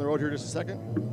the road here just a second.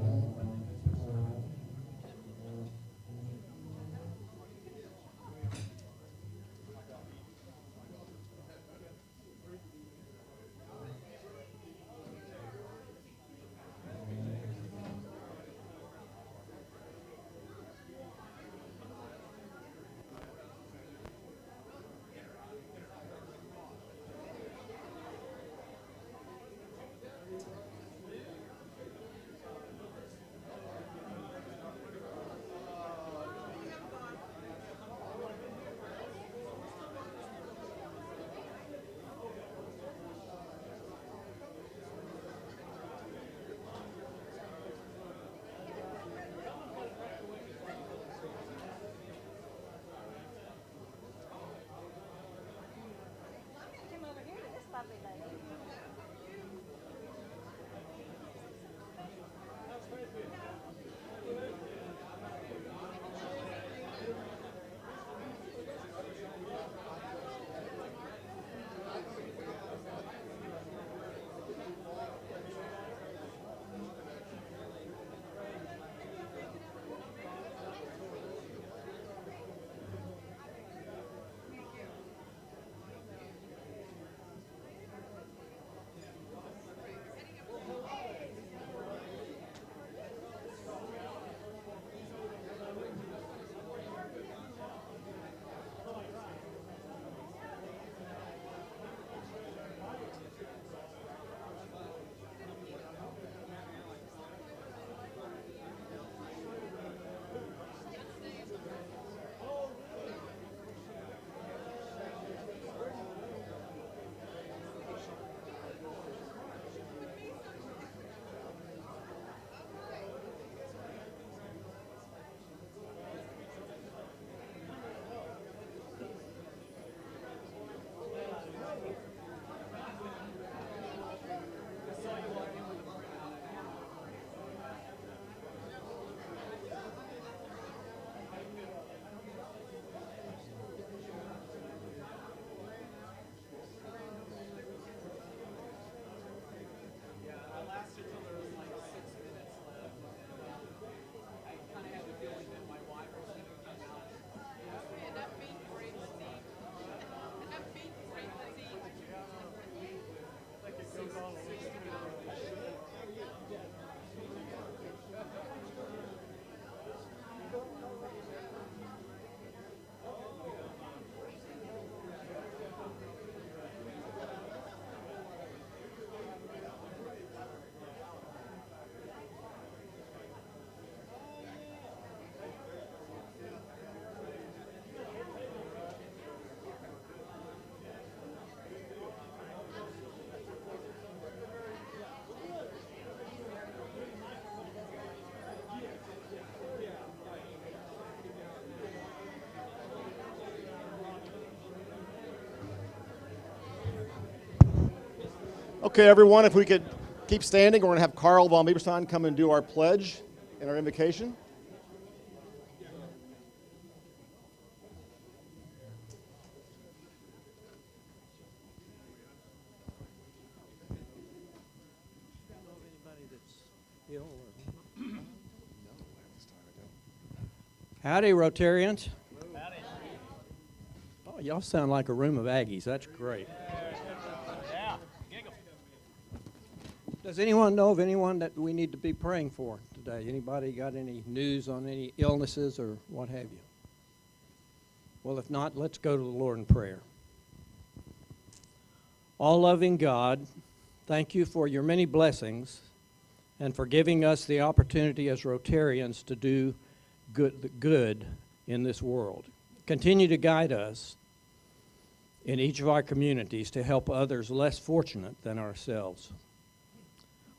Okay, everyone, if we could keep standing, we're going to have Karl von Bieberstein come and do our pledge and our invocation. Howdy, Rotarians. Howdy. Oh, y'all sound like a room of Aggies. That's great. Yeah. Does anyone know of anyone that we need to be praying for today? Anybody got any news on any illnesses or what have you? Well, if not, let's go to the Lord in prayer. All-loving God, thank you for your many blessings and for giving us the opportunity as Rotarians to do good in this world. Continue to guide us in each of our communities to help others less fortunate than ourselves.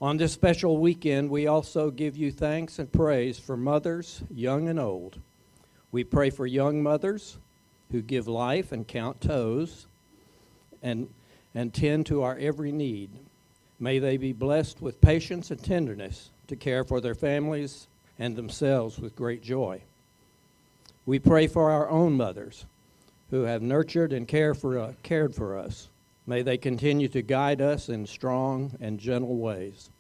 On this special weekend, we also give you thanks and praise for mothers, young and old. We pray for young mothers who give life and count toes and tend to our every need. May they be blessed with patience and tenderness to care for their families and themselves with great joy. We pray for our own mothers who have nurtured and cared for us. May they continue to guide us in strong and gentle ways.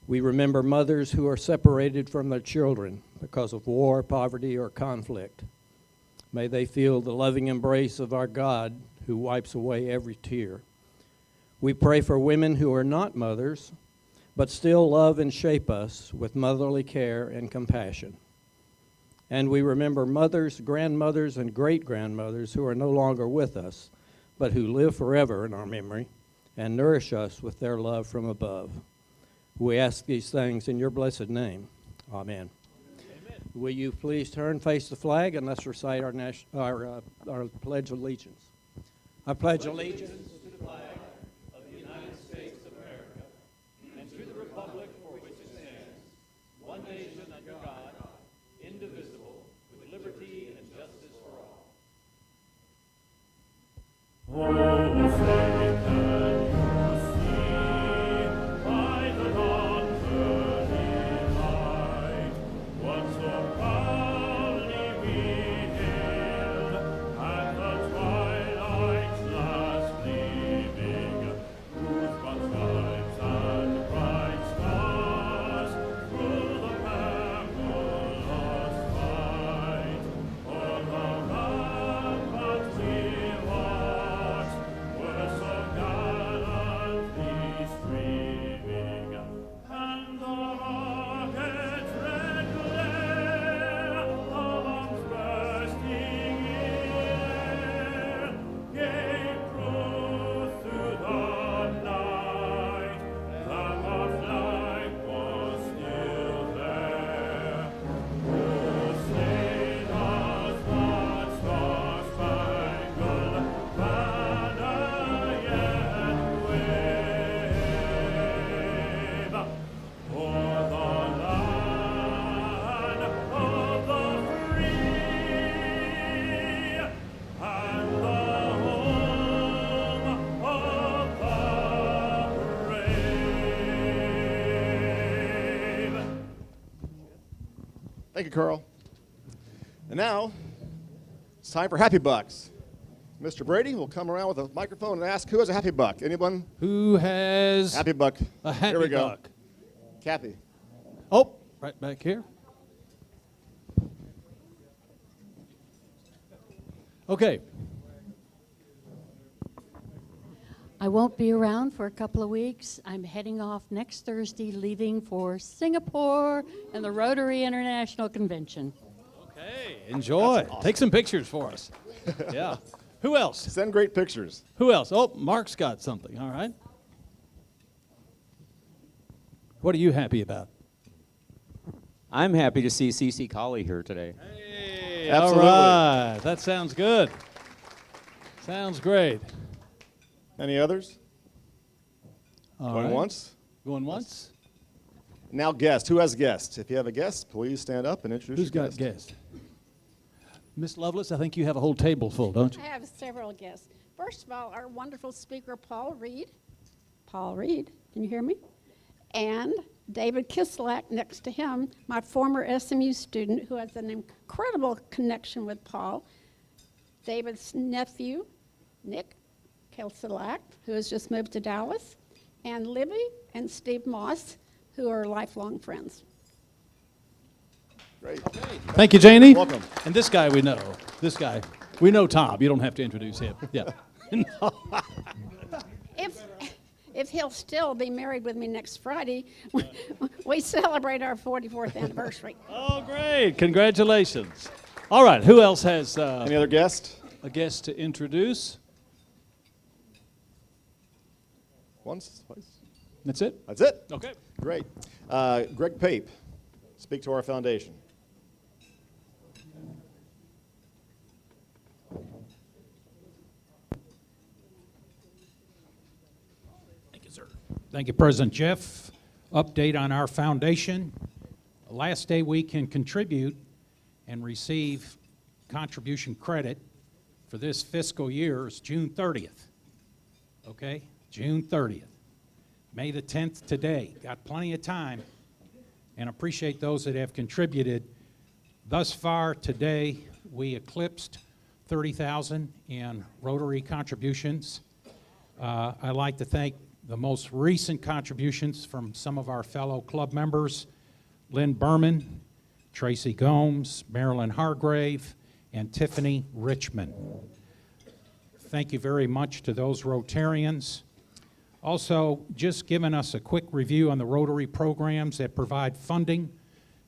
We remember mothers who are separated from their children because of war, poverty, or conflict. May they feel the loving embrace of our God who wipes away every tear. We pray for women who are not mothers, but still love and shape us with motherly care and compassion. And we remember mothers, grandmothers, and great-grandmothers who are no longer with us, but who live forever in our memory and nourish us with their love from above. We ask these things in your blessed name. Amen. Amen. Will you please turn, face the flag, and let's recite our Pledge of Allegiance. I pledge allegiance to the flag of the United States of America and to the republic for which it stands, one nation under God, indivisible, with liberty and justice for all. Thank you, Carl. And now, it's time for Happy Bucks. Mr. Brady will come around with a microphone and ask, who has a Happy Buck? Anyone? Who has Happy Buck. a Happy Here we go. Buck? Kathy. Oh, right back here. Okay. I won't be around for a couple of weeks. I'm heading off next Thursday, leaving for Singapore and the Rotary International Convention. Okay, enjoy. Awesome. Take some pictures for us. Yeah. Who else? Send great pictures. Who else? Oh, Mark's got something. All right. What are you happy about? I'm happy to see C.C.COLLIE here today. Hey, Absolutely. all right. That sounds good. Sounds great. Any others? All Going right. once? Going once? Now guest. Who has guests? If you have a guest, please stand up and introduce Who's your got guest. guests? Miss Lovelace, I think you have a whole table full, don't you? I have several guests. First of all, our wonderful speaker, Paul Reed. Paul Reed, can you hear me? And David Kislak next to him, my former SMU student who has an incredible connection with Paul. David's nephew, Nick Kislak, who has just moved to Dallas. And Libby and Steve Moss, who are lifelong friends. Great. Thank you, Janie. Welcome. And this guy we know. This guy. We know Tom. You don't have to introduce him. Yeah. If he'll still be married with me next Friday, we celebrate our 44th anniversary. Oh, great. Congratulations. All right. Who else has Any other guest? a guest to introduce? Once? Twice? That's it? That's it? Okay. Great. Greg Pape, speak to our foundation. Thank you, sir. Thank you, President Jeff. Update on our foundation. The last day we can contribute and receive contribution credit for this fiscal year is June 30th. Okay? June 30th. May the 10th today. Got plenty of time, and appreciate those that have contributed. Thus far today, we eclipsed 30,000 in Rotary contributions. I'd like to thank the most recent contributions from some of our fellow club members, Lynn Berman, Tracy Gomes, Marilyn Hargrave, and Tiffany Richmond. Thank you very much to those Rotarians. Also, just giving us a quick review on the Rotary programs that provide funding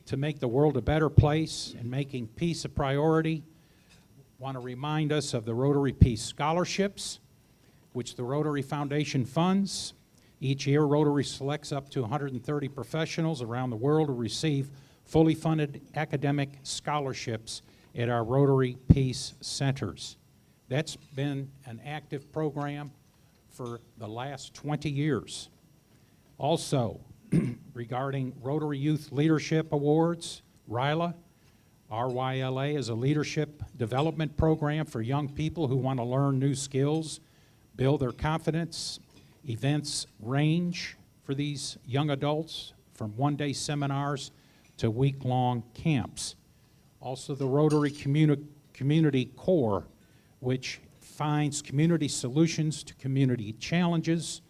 to make the world a better place and making peace a priority. Want to remind us of the Rotary Peace Scholarships, which the Rotary Foundation funds. Each year, Rotary selects up to 130 professionals around the world to receive fully funded academic scholarships at our Rotary Peace Centers. That's been an active program for the last 20 years. Also, regarding Rotary Youth Leadership Awards, RYLA, RYLA is a leadership development program for young people who want to learn new skills, build their confidence. Events range for these young adults from one-day seminars to week-long camps. Also, the Rotary Community Corps, which finds community solutions to community challenges.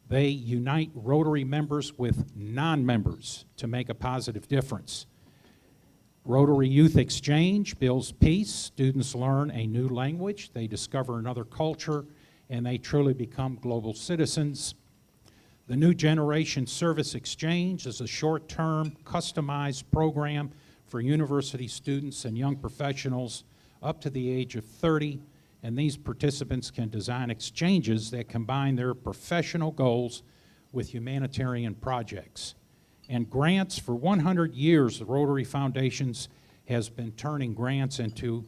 They unite Rotary members with non-members to make a positive difference. Rotary Youth Exchange builds peace. Students learn a new language, they discover another culture, and they truly become global citizens. The New Generation Service Exchange is a short-term, customized program for university students and young professionals up to the age of 30, and these participants can design exchanges that combine their professional goals with humanitarian projects. And grants. For 100 years, the Rotary Foundations has been turning grants into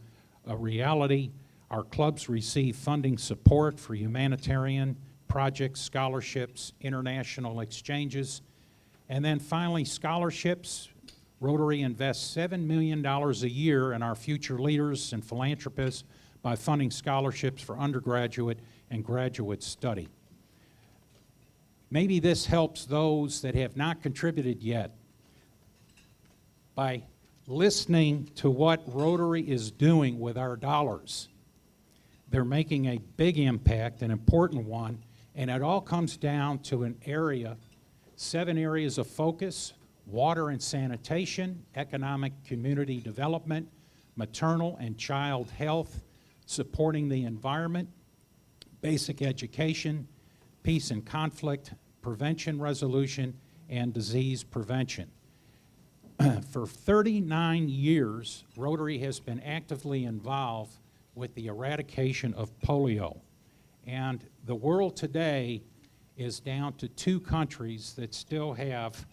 a reality. Our clubs receive funding support for humanitarian projects, scholarships, international exchanges. And then finally, scholarships. Rotary invests $7 million a year in our future leaders and philanthropists by funding scholarships for undergraduate and graduate study. Maybe this helps those that have not contributed yet. By listening to what Rotary is doing with our dollars, they're making a big impact, an important one, and it all comes down to an area, 7 areas of focus: water and sanitation, economic community development, maternal and child health, supporting the environment, basic education, peace and conflict, prevention resolution, and disease prevention. For 39 years, Rotary has been actively involved with the eradication of polio. And the world today is down to 2 countries that still have,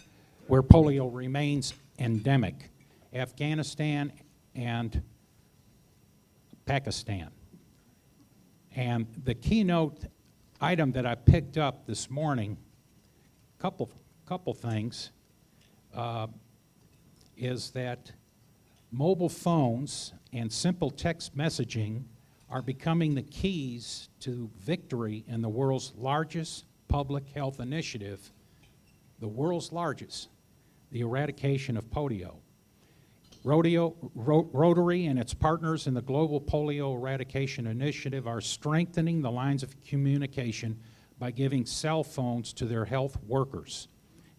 where polio remains endemic: Afghanistan and Pakistan. And the keynote item that I picked up this morning, couple things, is that mobile phones and simple text messaging are becoming the keys to victory in the world's largest public health initiative, the world's largest, the eradication of polio. Rotary and its partners in the Global Polio Eradication Initiative are strengthening the lines of communication by giving cell phones to their health workers.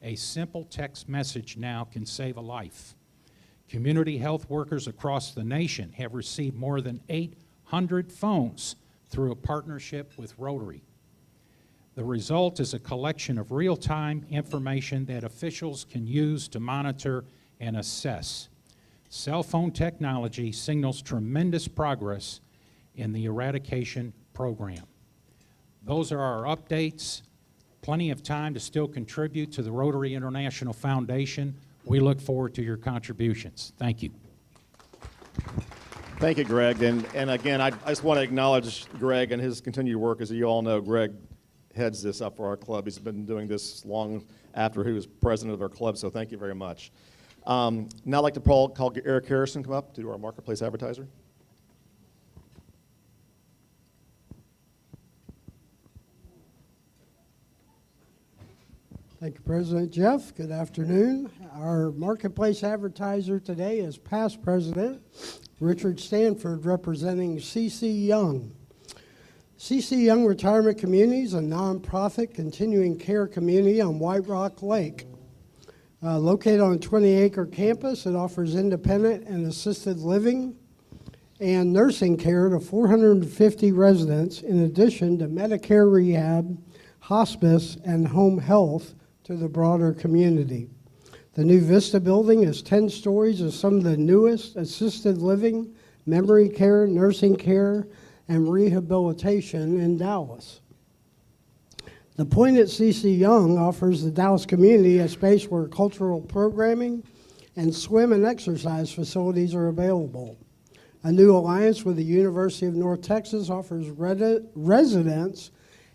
A simple text message now can save a life. Community health workers across the nation have received more than 800 phones through a partnership with Rotary. The result is a collection of real-time information that officials can use to monitor and assess. Cell phone technology signals tremendous progress in the eradication program. Those are our updates. Plenty of time to still contribute to the Rotary International Foundation. We look forward to your contributions. Thank you. Thank you, Greg. And again, I just want to acknowledge Greg and his continued work. As you all know, Greg heads this up for our club. He's been doing this long after he was president of our club, so thank you very much. Now I'd like to call Eric Harrison come up to do our Marketplace Advertiser. Thank you, President Jeff. Good afternoon. Our Marketplace Advertiser today is past President Richard Stanford, representing C.C. Young. C.C. Young Retirement Community is a nonprofit continuing care community on White Rock Lake. Located on a 20-acre campus, it offers independent and assisted living and nursing care to 450 residents, in addition to Medicare rehab, hospice, and home health to the broader community. The new Vista building is 10 stories of some of the newest assisted living, memory care, nursing care, and rehabilitation in Dallas. The Point at C.C. Young offers the Dallas community a space where cultural programming and swim and exercise facilities are available. A new alliance with the University of North Texas offers residents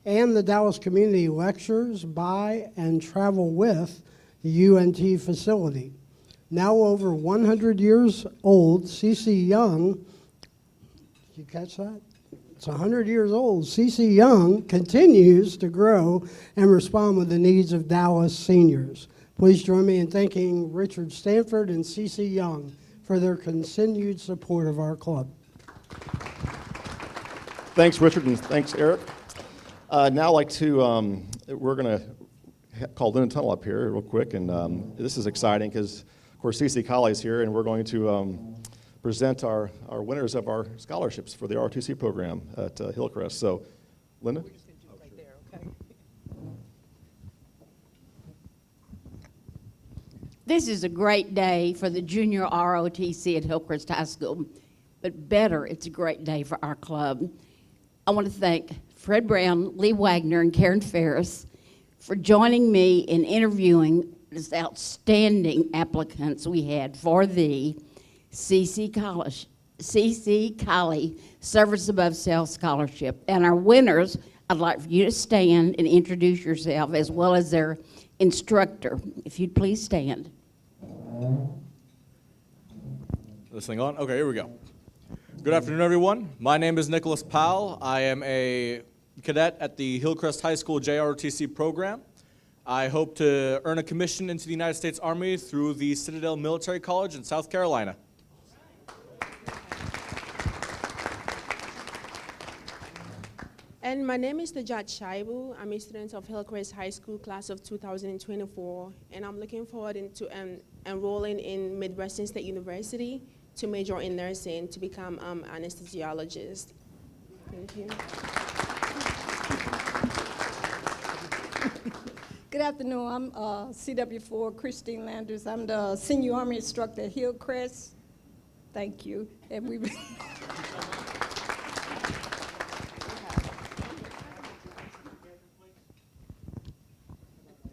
and the Dallas community lectures by and travel with the UNT facility. Now over 100 years old, C.C. Young, did you catch that? It's 100 years old. C.C. Young continues to grow and respond with the needs of Dallas seniors. Please join me in thanking Richard Stanford and C.C. Young for their continued support of our club. Thanks, Richard, and thanks, Eric. Now I'd like to, we're going to call Lynn Tunnell up here real quick, and this is exciting because, of course, C.C.COLLIE is here, and we're going to present our winners of our scholarships for the ROTC program at Hillcrest. So, Linda? We're just going to do it right there, okay? This is a great day for the junior ROTC at Hillcrest High School, but better, it's a great day for our club. I want to thank Fred Brown, Lee Wagner, and Karen Ferris for joining me in interviewing these outstanding applicants we had for the C.C.COLLIE Service Above Self Scholarship. And our winners, I'd like for you to stand and introduce yourself as well as their instructor. If you'd please stand. This thing on? Okay, here we go. Good afternoon, everyone. My name is Nicholas Powell. I am a cadet at the Hillcrest High School JROTC program. I hope to earn a commission into the United States Army through the Citadel Military College in South Carolina. And my name is NAJAT SHAIBU. I'm a student of Hillcrest High School class of 2024, and I'm looking forward to enrolling in Midwestern State University to major in nursing to become an anesthesiologist. Thank you. Good afternoon. I'm CW4 Christine Landers. I'm the senior Army instructor at Hillcrest. Thank you. And we.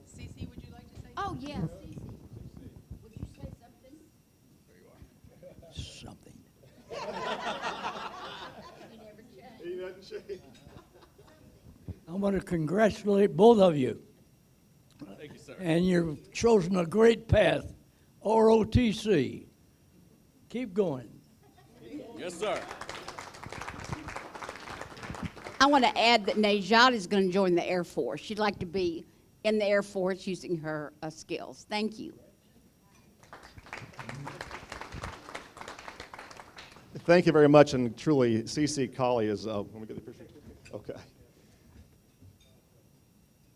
C.C., would you like to say something? Oh, yes. C.C., would you say something? There you are. Something. He never changed. I want to congratulate both of you. Thank you, sir. And you've chosen a great path, ROTC. Keep going. Yes, sir. I want to add that NAJAT is going to join the Air Force. She'd like to be in the Air Force using her skills. Thank you. Thank you very much, and truly, C.C.COLLIE is, let me get the picture. Okay.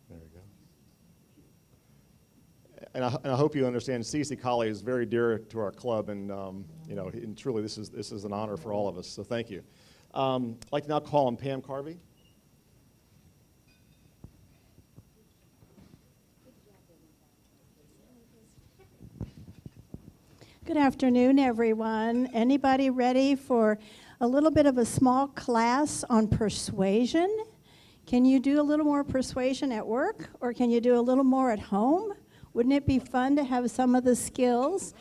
There we go. And I hope you understand C.C.COLLIE is very dear to our club, and you know, and truly this is an honor for all of us, so thank you. I'd like to now call on Pam Carvey. Good afternoon, everyone. Anybody ready for a little bit of a small class on persuasion? Can you do a little more persuasion at work, or can you do a little more at home? Wouldn't it be fun to have some of the skills?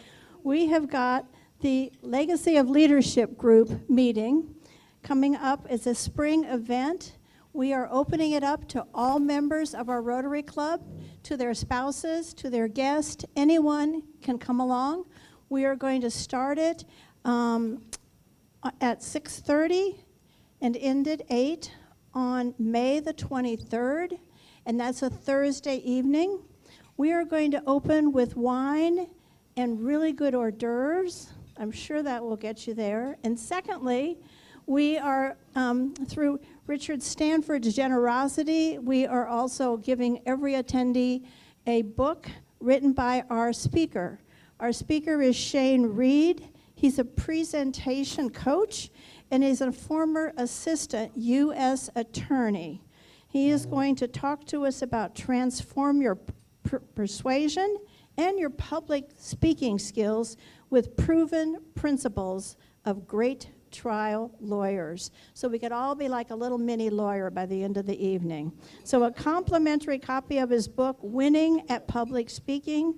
We have got the Legacy of Leadership group meeting coming up as a spring event. We are opening it up to all members of our Rotary Club, to their spouses, to their guests. Anyone can come along. We are going to start it at 6:30 and end at 8 on May the 23rd, and that's a Thursday evening. We are going to open with wine and really good hors d'oeuvres. I'm sure that will get you there. And secondly, we are, through Richard Stanford's generosity, we are also giving every attendee a book written by our speaker. Our speaker is Shane Reed. He's a presentation coach and is a former assistant U.S. attorney. He is going to talk to us about transform your persuasion and your public speaking skills with proven principles of great trial lawyers. So we could all be like a little mini lawyer by the end of the evening. So a complimentary copy of his book, Winning at Public Speaking.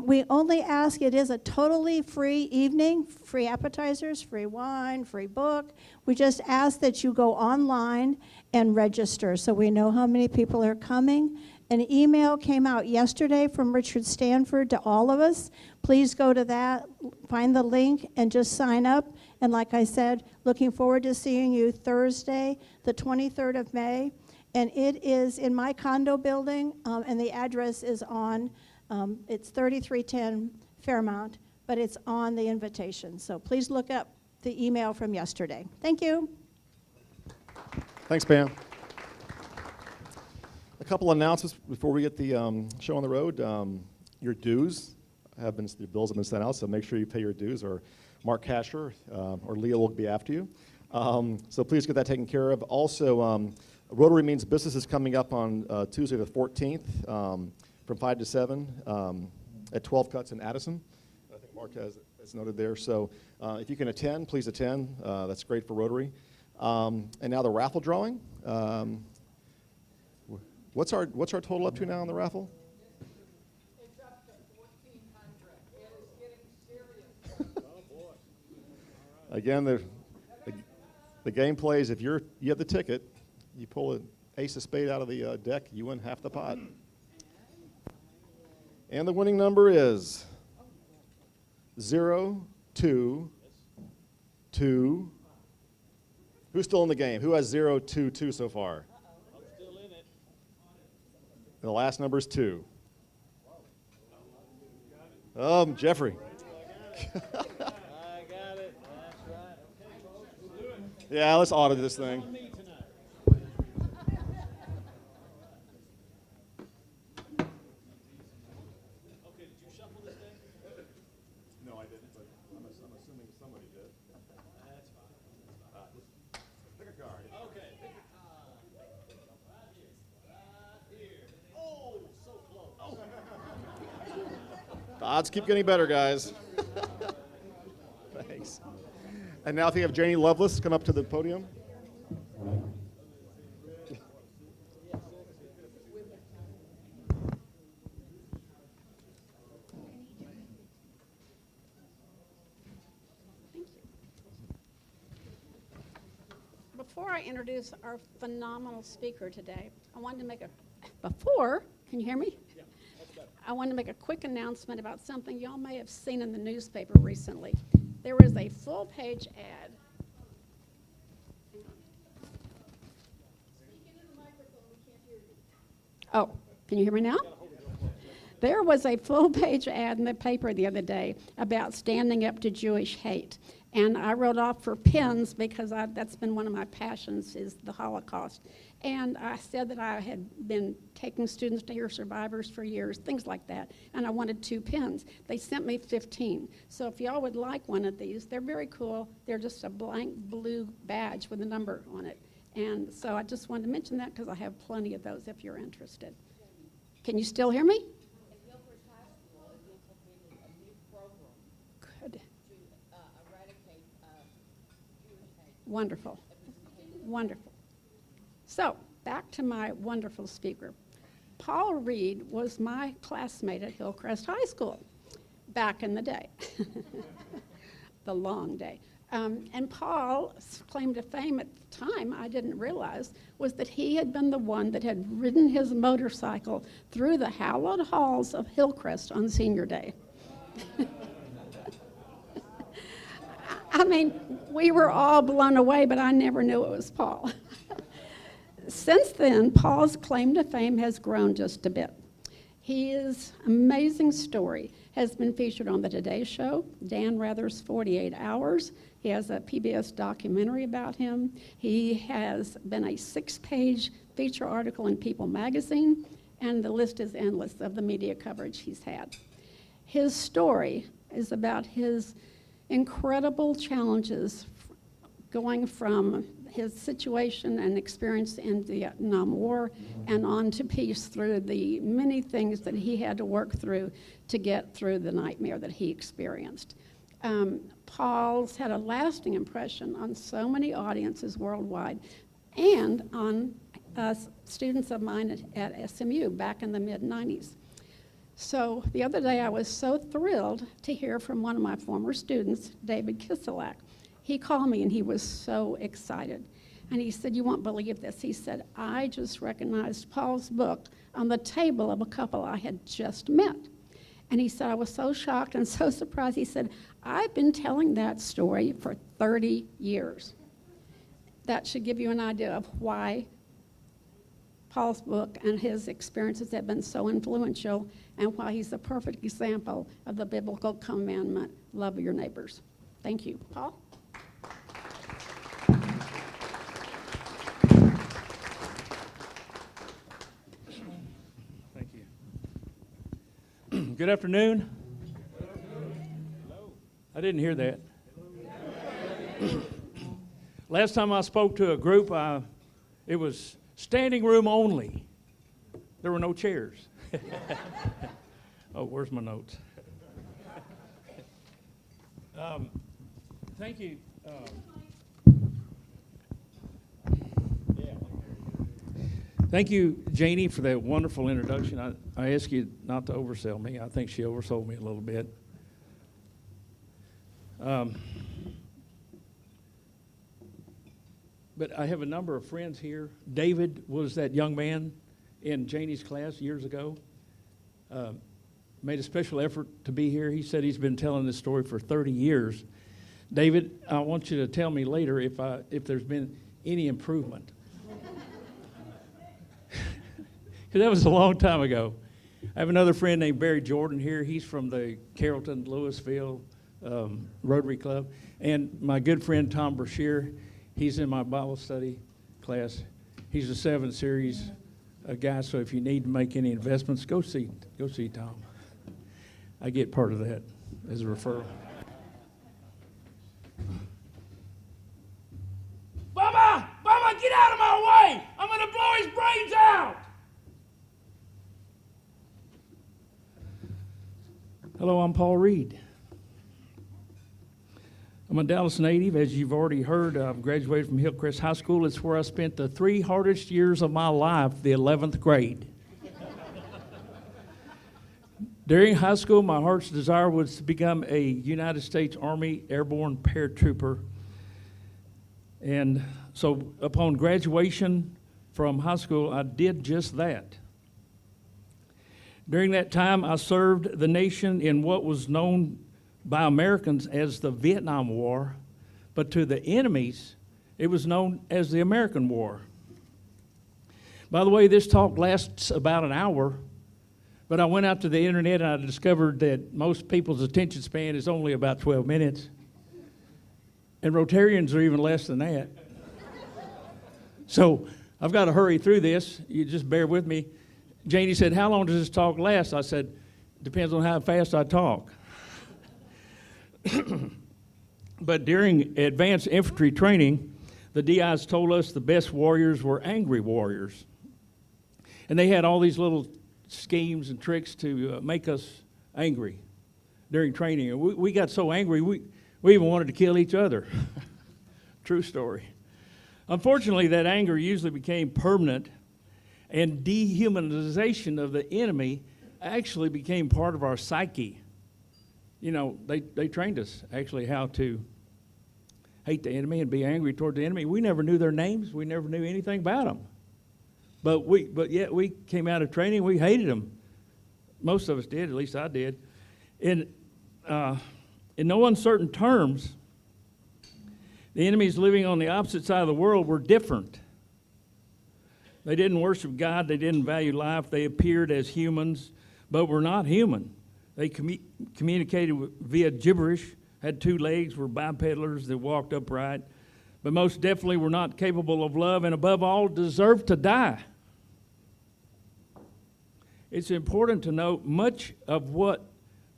We only ask, it is a totally free evening, free appetizers, free wine, free book. We just ask that you go online and register so we know how many people are coming. An email came out yesterday from Richard Stanford to all of us. Please go to that, find the link, and just sign up. And like I said, looking forward to seeing you Thursday, the 23rd of May. And it is in my condo building, and the address is on, it's 3310 Fairmount, but it's on the invitation. So please look up the email from yesterday. Thank you. Thanks, Pam. A couple announcements before we get the show on the road. Your dues the bills have been sent out, so make sure you pay your dues, or Mark Casher or Leah will be after you. So please get that taken care of. Also, Rotary Means Business is coming up on Tuesday the 14th from 5 to 7 at 12 Cuts in Addison. I think Mark has noted there. So if you can attend, please attend. That's great for Rotary. And now the raffle drawing. What's our total up to now on the raffle? It's up to 1,400. It is getting serious. Oh boy! Again, the game plays. If you have the ticket, you pull an ace of spade out of the deck, you win half the pot. And the winning number is 0, 2, 2. Who's still in the game? Who has 0, 2, 2 so far? The last number is 2. Jeffrey. I got it. That's right. Yeah, let's audit this thing. No, I didn't, but I'm assuming somebody did. That's fine. Pick a card. Okay, pick a card. Right here. Right here. Oh, so close. Oh. The odds keep getting better, guys. Thanks. And now if you have Janie Lovelace come up to the podium. Before I introduce our phenomenal speaker today, I wanted to make can you hear me? Yeah, that's better. I wanted to make a quick announcement about something y'all may have seen in the newspaper recently. There was a full-page ad. Oh, can you hear me now? There was a full-page ad in the paper the other day about standing up to Jewish hate. And I wrote off for pins because that's been one of my passions, is the Holocaust. And I said that I had been taking students to hear survivors for years, things like that. And I wanted 2 pins. They sent me 15. So if y'all would like one of these, they're very cool. They're just a blank blue badge with a number on it. And so I just wanted to mention that because I have plenty of those if you're interested. Can you still hear me? Good. Wonderful. Wonderful. So, back to my wonderful speaker. Paul Reed was my classmate at Hillcrest High School back in the day, the long day. And Paul's claim to fame at the time, I didn't realize, was that he had been the one that had ridden his motorcycle through the hallowed halls of Hillcrest on senior day. I mean, we were all blown away, but I never knew it was Paul. Since then, Paul's claim to fame has grown just a bit. His amazing story has been featured on the Today Show, Dan Rather's 48 Hours. He has a PBS documentary about him. He has been a 6-page feature article in People magazine, and the list is endless of the media coverage he's had. His story is about his incredible challenges going from his situation and experience in the Vietnam War and on to peace through the many things that he had to work through to get through the nightmare that he experienced. Paul's had a lasting impression on so many audiences worldwide and on students of mine at SMU back in the mid-90s. So the other day I was so thrilled to hear from one of my former students, David Kiselak. He called me and he was so excited. And he said, "You won't believe this." He said, "I just recognized Paul's book on the table of a couple I had just met." And he said, "I was so shocked and so surprised." He said, "I've been telling that story for 30 years. That should give you an idea of why Paul's book and his experiences have been so influential and why he's a perfect example of the biblical commandment, love your neighbors. Thank you. Paul? Thank you. Good afternoon. I didn't hear that. Last time I spoke to a group, it was standing room only. There were no chairs. Oh, where's my notes? Thank you. Thank you, Janie, for that wonderful introduction. I ask you not to oversell me. I think she oversold me a little bit. But I have a number of friends here. David was that young man in Janie's class years ago. Made a special effort to be here. He said he's been telling this story for 30 years. David, I want you to tell me later if there's been any improvement. Because that was a long time ago. I have another friend named Barry Jordan here. He's from the Carrollton, Louisville Rotary Club. And my good friend Tom Brashear, he's in my Bible study class. He's a 7 Series guy, so if you need to make any investments, go see Tom. I get part of that as a referral. Bubba! Bubba, get out of my way! I'm gonna blow his brains out! Hello, I'm Paul Reed. I'm a Dallas native. As you've already heard, I've graduated from Hillcrest High School. It's where I spent the 3 hardest years of my life, the 11th grade. During high school, my heart's desire was to become a United States Army airborne paratrooper. And so upon graduation from high school, I did just that. During that time, I served the nation in what was known by Americans as the Vietnam War, but to the enemies, it was known as the American War. By the way, this talk lasts about an hour, but I went out to the internet and I discovered that most people's attention span is only about 12 minutes. And Rotarians are even less than that. So I've got to hurry through this. You just bear with me. Janie said, "How long does this talk last?" I said, "Depends on how fast I talk." But during advanced infantry training, the DIs told us the best warriors were angry warriors. And they had all these little schemes and tricks to make us angry during training. And we got so angry, we even wanted to kill each other. True story. Unfortunately, that anger usually became permanent, and dehumanization of the enemy actually became part of our psyche. You know, they trained us actually how to hate the enemy and be angry toward the enemy. We never knew their names. We never knew anything about them. But yet we came out of training, we hated them. Most of us did, at least I did. In no uncertain terms, the enemies living on the opposite side of the world were different. They didn't worship God. They didn't value life. They appeared as humans, but were not human. They communicated via gibberish, had 2 legs, were bipedalers that walked upright, but most definitely were not capable of love, and above all, deserved to die. It's important to note much of what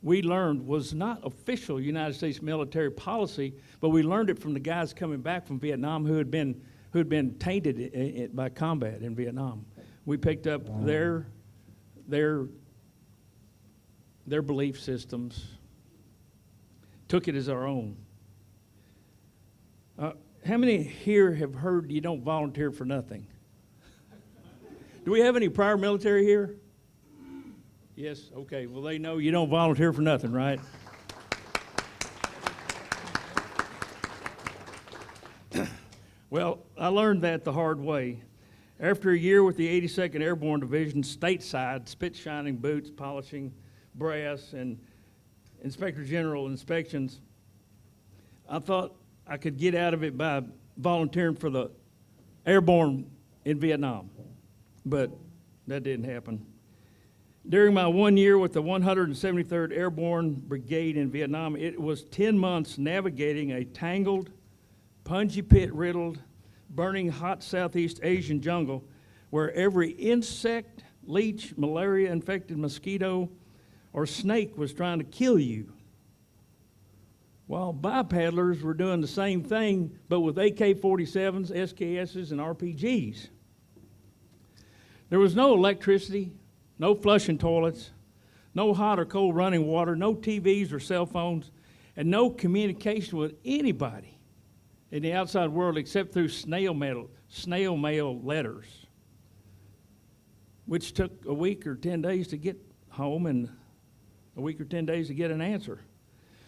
we learned was not official United States military policy, but we learned it from the guys coming back from Vietnam who had been tainted by combat in Vietnam. We picked up their belief systems, took it as our own. How many here have heard you don't volunteer for nothing? Do we have any prior military here? Yes, okay, well they know you don't volunteer for nothing, right? Well, I learned that the hard way. After a year with the 82nd Airborne Division stateside, spit shining boots, polishing brass, and Inspector General inspections, I thought I could get out of it by volunteering for the airborne in Vietnam, but that didn't happen. During my 1 year with the 173rd Airborne Brigade in Vietnam, it was 10 months navigating a tangled, punji pit-riddled, burning hot Southeast Asian jungle where every insect, leech, malaria-infected mosquito, or snake was trying to kill you, while bipedalers were doing the same thing, but with AK-47s, SKSs, and RPGs. There was no electricity, no flushing toilets, no hot or cold running water, no TVs or cell phones, and no communication with anybody in the outside world except through snail mail letters, which took a week or 10 days to get home and a week or 10 days to get an answer.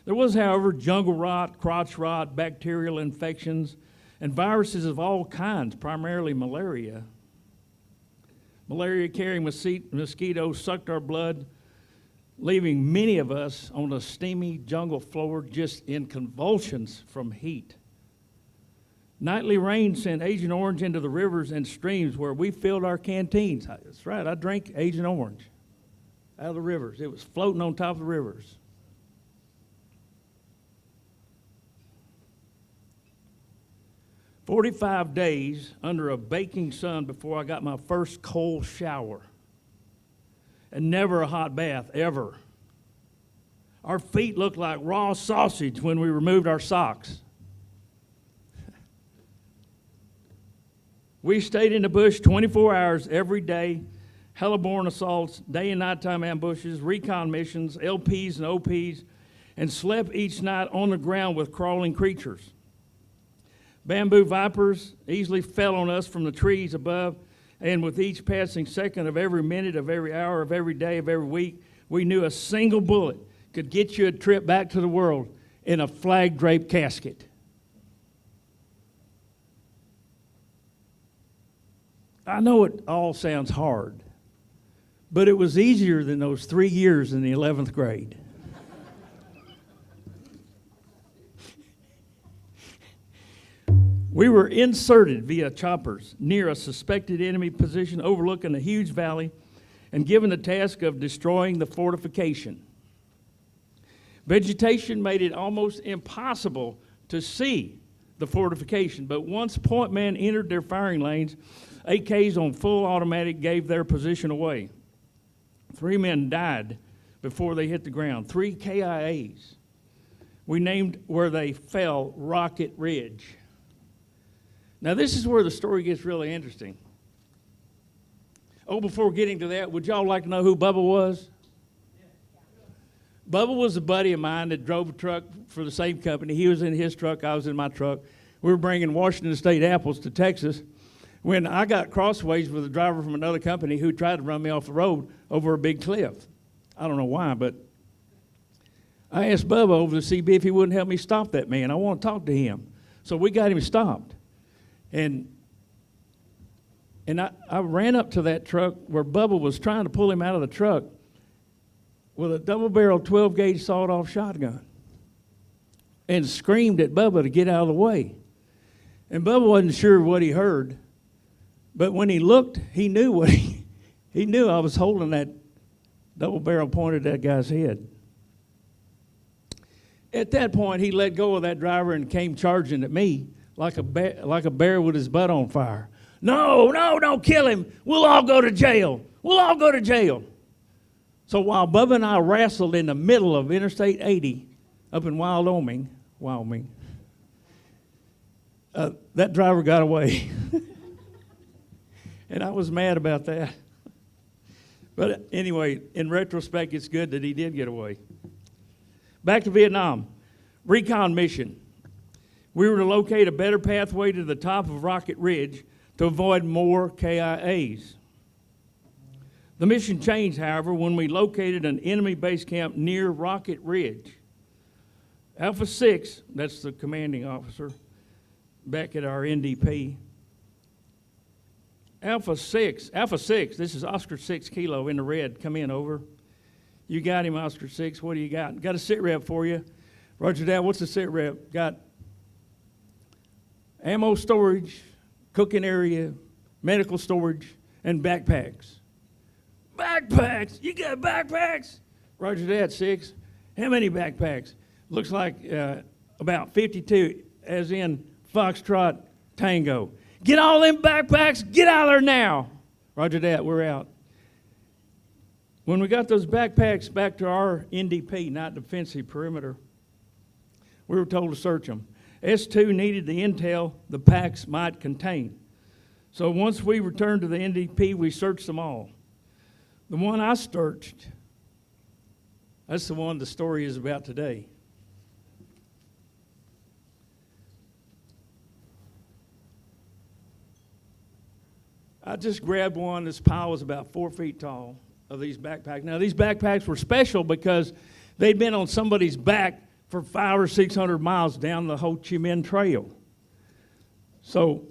There was, however, jungle rot, crotch rot, bacterial infections, and viruses of all kinds, primarily malaria. Malaria-carrying mosquitoes sucked our blood, leaving many of us on the steamy jungle floor just in convulsions from heat. Nightly rain sent Agent Orange into the rivers and streams where we filled our canteens. That's right, I drank Agent Orange out of the rivers. It was floating on top of the rivers. "45 days under a baking sun before I got my first cold shower. And never a hot bath, ever. Our feet looked like raw sausage when we removed our socks. We stayed in the bush 24 hours every day, heliborne assaults, day and nighttime ambushes, recon missions, LPs and OPs, and slept each night on the ground with crawling creatures. Bamboo vipers easily fell on us from the trees above, and with each passing second of every minute, of every hour, of every day, of every week, we knew a single bullet could get you a trip back to the world in a flag-draped casket. I know it all sounds hard, but it was easier than those 3 years in the 11th grade. We were inserted via choppers near a suspected enemy position overlooking a huge valley and given the task of destroying the fortification. Vegetation made it almost impossible to see the fortification, but once point men entered their firing lanes, AKs on full automatic gave their position away. 3 men died before they hit the ground, 3 KIAs. We named where they fell Rocket Ridge. Now this is where the story gets really interesting. Oh, before getting to that, would y'all like to know who Bubba was? Bubba was a buddy of mine that drove a truck for the same company. He was in his truck, I was in my truck. We were bringing Washington State apples to Texas when I got crossways with a driver from another company who tried to run me off the road over a big cliff. I don't know why, but I asked Bubba over the CB if he wouldn't help me stop that man. I want to talk to him. So we got him stopped. And I ran up to that truck where Bubba was trying to pull him out of the truck with a double-barrel 12-gauge sawed-off shotgun and screamed at Bubba to get out of the way. And Bubba wasn't sure what he heard, but when he looked, he knew what he knew I was holding that double barrel pointed at that guy's head. At that point, he let go of that driver and came charging at me like a bear with his butt on fire. No, no, don't kill him. We'll all go to jail. We'll all go to jail. So while Bubba and I wrestled in the middle of Interstate 80 up in Wyoming, that driver got away. And I was mad about that. But anyway, in retrospect, it's good that he did get away. Back to Vietnam. Recon mission. We were to locate a better pathway to the top of Rocket Ridge to avoid more KIAs. The mission changed, however, when we located an enemy base camp near Rocket Ridge. Alpha 6, that's the commanding officer, back at our NDP. Alpha 6, this is Oscar 6 Kilo in the red. Come in, over. You got him, Oscar 6. What do you got? Got a sit rep for you. Roger that. What's the sit rep? Got ammo storage, cooking area, medical storage, and backpacks. Backpacks! You got backpacks? Roger that, 6. How many backpacks? Looks like about 52, as in Foxtrot Tango. Get all them backpacks, get out of there now. Roger that, we're out. When we got those backpacks back to our NDP, not defensive perimeter, we were told to search them. S2 needed the intel the packs might contain. So once we returned to the NDP, we searched them all. The one I searched, that's the one the story is about today. I just grabbed one. This pile was about 4 feet tall of these backpacks. Now, these backpacks were special because they'd been on somebody's back for 500 or 600 miles down the Ho Chi Minh Trail. So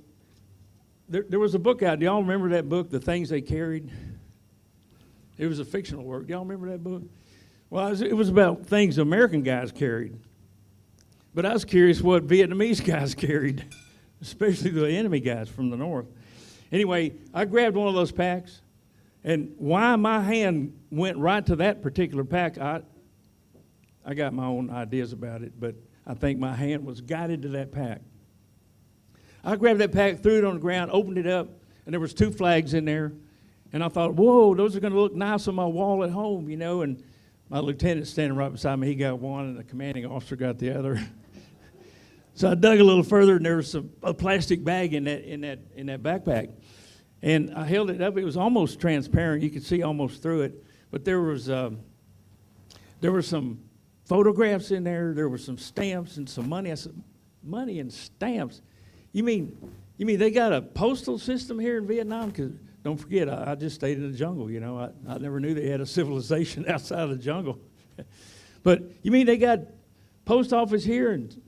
there was a book out. Do y'all remember that book, The Things They Carried? It was a fictional work. Do y'all remember that book? Well, it was about things American guys carried. But I was curious what Vietnamese guys carried, especially the enemy guys from the north. Anyway, I grabbed one of those packs, and why my hand went right to that particular pack, I got my own ideas about it, but I think my hand was guided to that pack. I grabbed that pack, threw it on the ground, opened it up, and there was 2 flags in there, and I thought, whoa, those are going to look nice on my wall at home, you know, and my lieutenant standing right beside me, he got one, and the commanding officer got the other. So I dug a little further, and there was a plastic bag in that backpack. And I held it up. It was almost transparent. You could see almost through it. But there were some photographs in there. There were some stamps and some money. I said, money and stamps? You mean they got a postal system here in Vietnam? Because don't forget, I just stayed in the jungle. You know, I never knew they had a civilization outside of the jungle. But you mean they got post office here and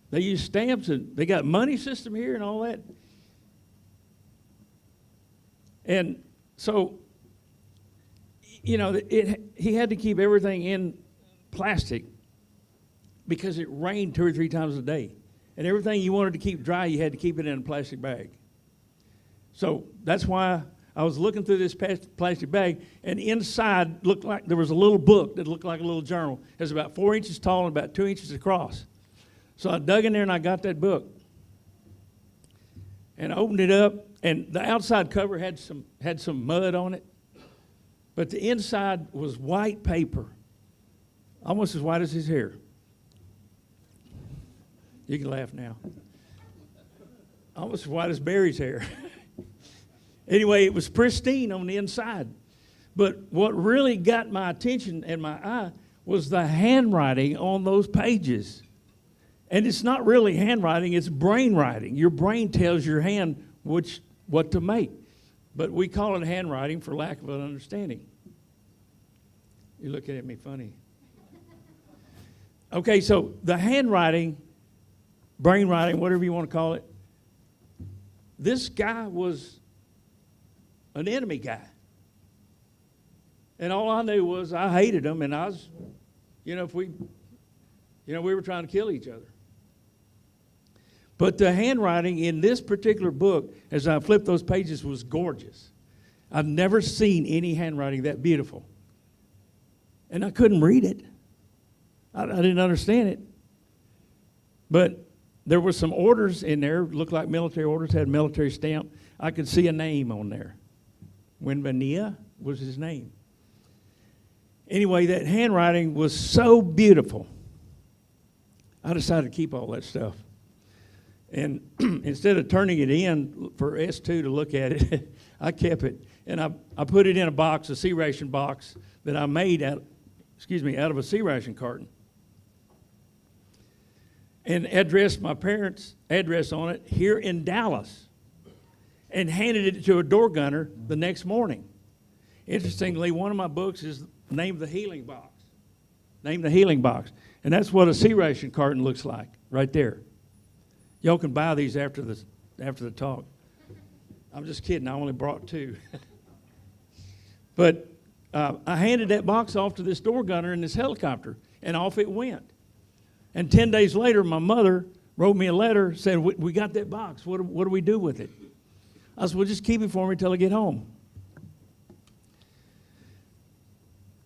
they use stamps and they got money system here and all that? And so, you know, he had to keep everything in plastic because it rained 2 or 3 times a day. And everything you wanted to keep dry, you had to keep it in a plastic bag. So that's why I was looking through this plastic bag, and inside looked like there was a little book that looked like a little journal. It was about 4 inches tall and about 2 inches across. So I dug in there and I got that book. And I opened it up, and the outside cover had some mud on it, but the inside was white paper, almost as white as his hair. You can laugh now. Almost as white as Barry's hair. Anyway, it was pristine on the inside. But what really got my attention and my eye was the handwriting on those pages. And it's not really handwriting, it's brain writing. Your brain tells your hand what to make. But we call it handwriting for lack of an understanding. You're looking at me funny. Okay, so the handwriting, brain writing, whatever you want to call it, this guy was an enemy guy. And all I knew was I hated him, and I was, we were trying to kill each other. But the handwriting in this particular book, as I flipped those pages, was gorgeous. I've never seen any handwriting that beautiful. And I couldn't read it. I didn't understand it. But there were some orders in there, looked like military orders, had a military stamp. I could see a name on there. Winvania was his name. Anyway, that handwriting was so beautiful. I decided to keep all that stuff. And instead of turning it in for S2 to look at it, I kept it. And I put it in a box, a C-ration box, that I made out of a C-ration carton. And addressed my parents' address on it here in Dallas. And handed it to a door gunner the next morning. Interestingly, one of my books is named The Healing Box. Named The Healing Box. And that's what a C-ration carton looks like, right there. Y'all can buy these after the talk. I'm just kidding, I only brought 2. But I handed that box off to this door gunner in this helicopter, and off it went. And 10 days later, my mother wrote me a letter, said, we got that box, what do we do with it? I said, well, just keep it for me till I get home.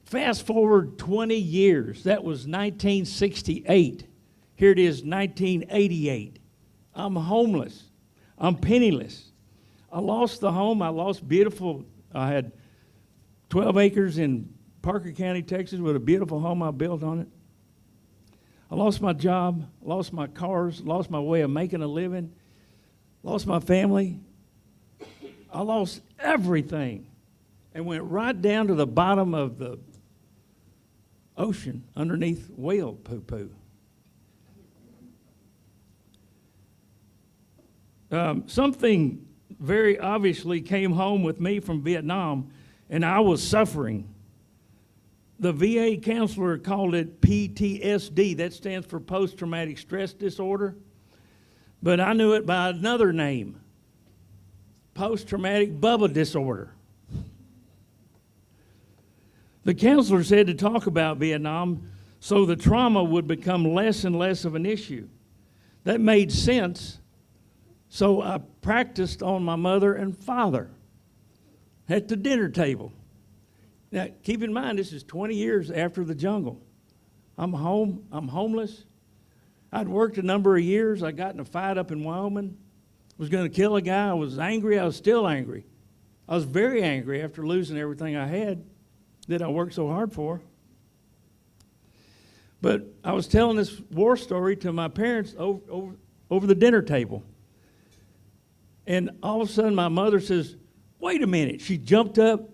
Fast forward 20 years, that was 1968. Here it is, 1988. I'm homeless. I'm penniless. I lost the home. I lost I had 12 acres in Parker County, Texas, with a beautiful home I built on it. I lost my job, lost my cars, lost my way of making a living, lost my family. I lost everything and went right down to the bottom of the ocean underneath whale poo-poo. Something very obviously came home with me from Vietnam, and I was suffering. The VA counselor called it PTSD. That stands for post-traumatic stress disorder. But I knew it by another name, post-traumatic Bubba disorder. The counselor said to talk about Vietnam so the trauma would become less and less of an issue. That made sense. So I practiced on my mother and father at the dinner table. Now, keep in mind, this is 20 years after the jungle. I'm homeless. I'd worked a number of years. I got in a fight up in Wyoming. Was going to kill a guy. I was angry. I was still angry. I was very angry after losing everything I had that I worked so hard for. But I was telling this war story to my parents over the dinner table. And all of a sudden, my mother says, wait a minute. She jumped up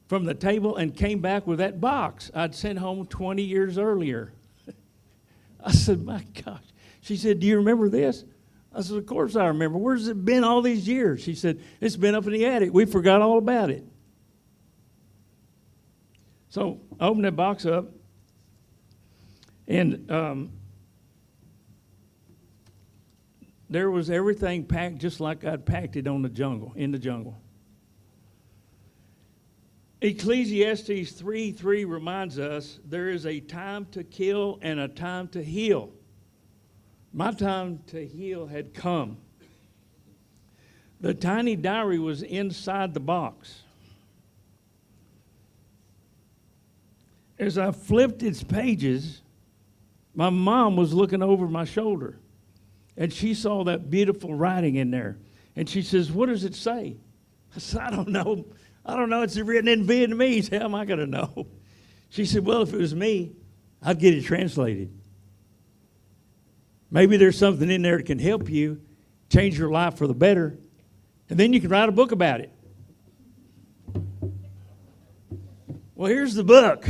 from the table and came back with that box I'd sent home 20 years earlier. I said, my gosh. She said, do you remember this? I said, of course I remember. Where's it been all these years? She said, it's been up in the attic. We forgot all about it. So I opened that box up, and there was everything packed just like I'd packed it in the jungle. Ecclesiastes 3:3 reminds us there is a time to kill and a time to heal. My time to heal had come. The tiny diary was inside the box. As I flipped its pages, my mom was looking over my shoulder, and she saw that beautiful writing in there. And she says, what does it say? I said, I don't know. It's written in Vietnamese. How am I going to know? She said, well, if it was me, I'd get it translated. Maybe there's something in there that can help you change your life for the better, and then you can write a book about it. Well, here's the book.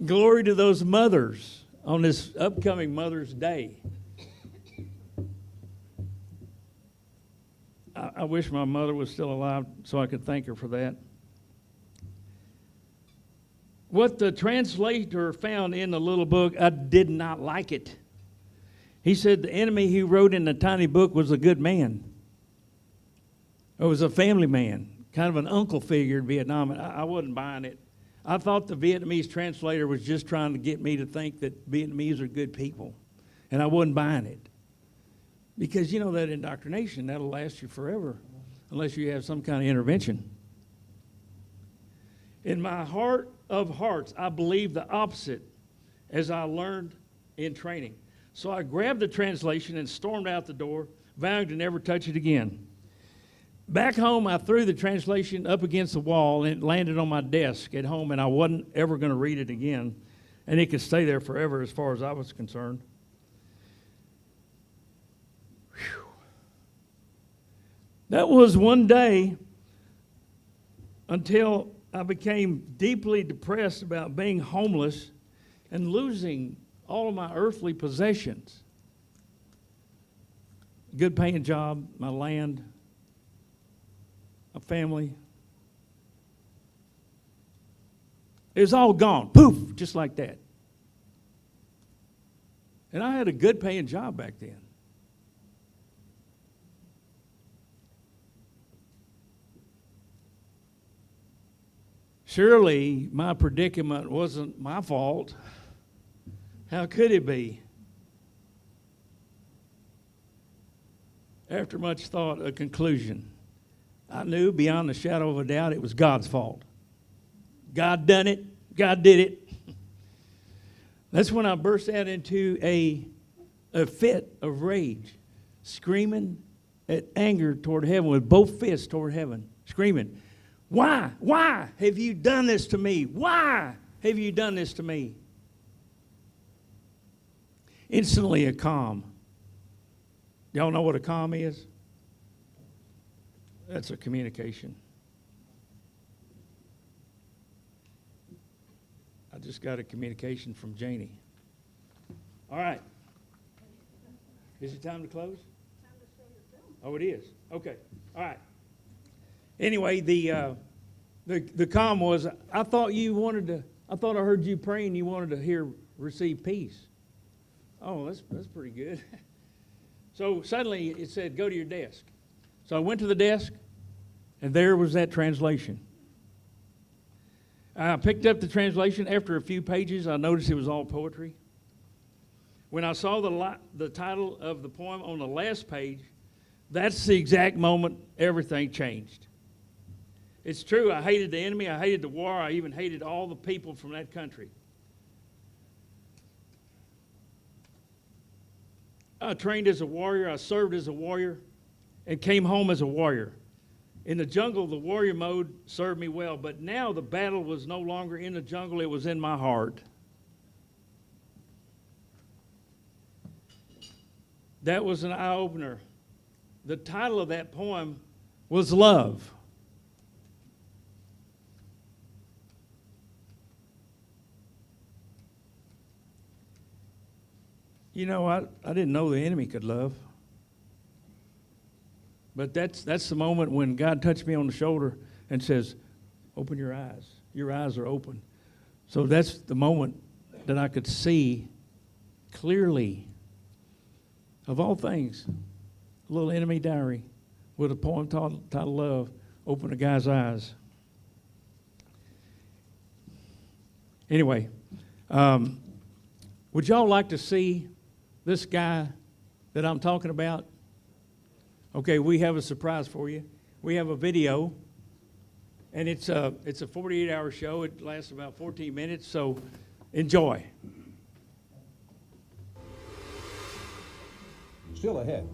Glory to those mothers on this upcoming Mother's Day. I wish my mother was still alive so I could thank her for that. What the translator found in the little book, I did not like it. He said the enemy he wrote in the tiny book was a good man. It was a family man, kind of an uncle figure in Vietnam. I wasn't buying it. I thought the Vietnamese translator was just trying to get me to think that Vietnamese are good people, and I wasn't buying it. Because you know that indoctrination, that'll last you forever unless you have some kind of intervention. In my heart of hearts, I believe the opposite as I learned in training. So I grabbed the translation and stormed out the door, vowing to never touch it again. Back home, I threw the translation up against the wall, and it landed on my desk at home, and I wasn't ever going to read it again, and it could stay there forever as far as I was concerned. Whew. That was one day until I became deeply depressed about being homeless and losing all of my earthly possessions. Good paying job, my land, a family. It was all gone, poof, just like that. And I had a good paying job back then. Surely my predicament wasn't my fault. How could it be? After much thought, a conclusion. I knew beyond a shadow of a doubt it was God's fault. God done it. God did it. That's when I burst out into a fit of rage, screaming at anger toward heaven with both fists toward heaven, screaming, "Why? Why have you done this to me? Why have you done this to me?" Instantly a calm. Y'all know what a calm is? That's a communication. I just got a communication from Janie. All right. Is it time to close? Oh, it is. Okay. All right. Anyway, the calm was, I thought I heard you praying you wanted to receive peace. Oh, that's pretty good. So suddenly it said, go to your desk. So I went to the desk, and there was that translation. I picked up the translation. After a few pages, I noticed it was all poetry. When I saw the title of the poem on the last page, that's the exact moment everything changed. It's true, I hated the enemy, I hated the war, I even hated all the people from that country. I trained as a warrior, I served as a warrior, and came home as a warrior. In the jungle, the warrior mode served me well, but now the battle was no longer in the jungle, it was in my heart. That was an eye-opener. The title of that poem was Love. You know, I didn't know the enemy could love. But that's the moment when God touched me on the shoulder and says, open your eyes. Your eyes are open. So that's the moment that I could see clearly, of all things, a little enemy diary with a poem titled Love, open a guy's eyes. Anyway, would y'all like to see this guy that I'm talking about? Okay, we have a surprise for you. We have a video, and it's a 48-hour show. It lasts about 14 minutes, so enjoy. Still ahead.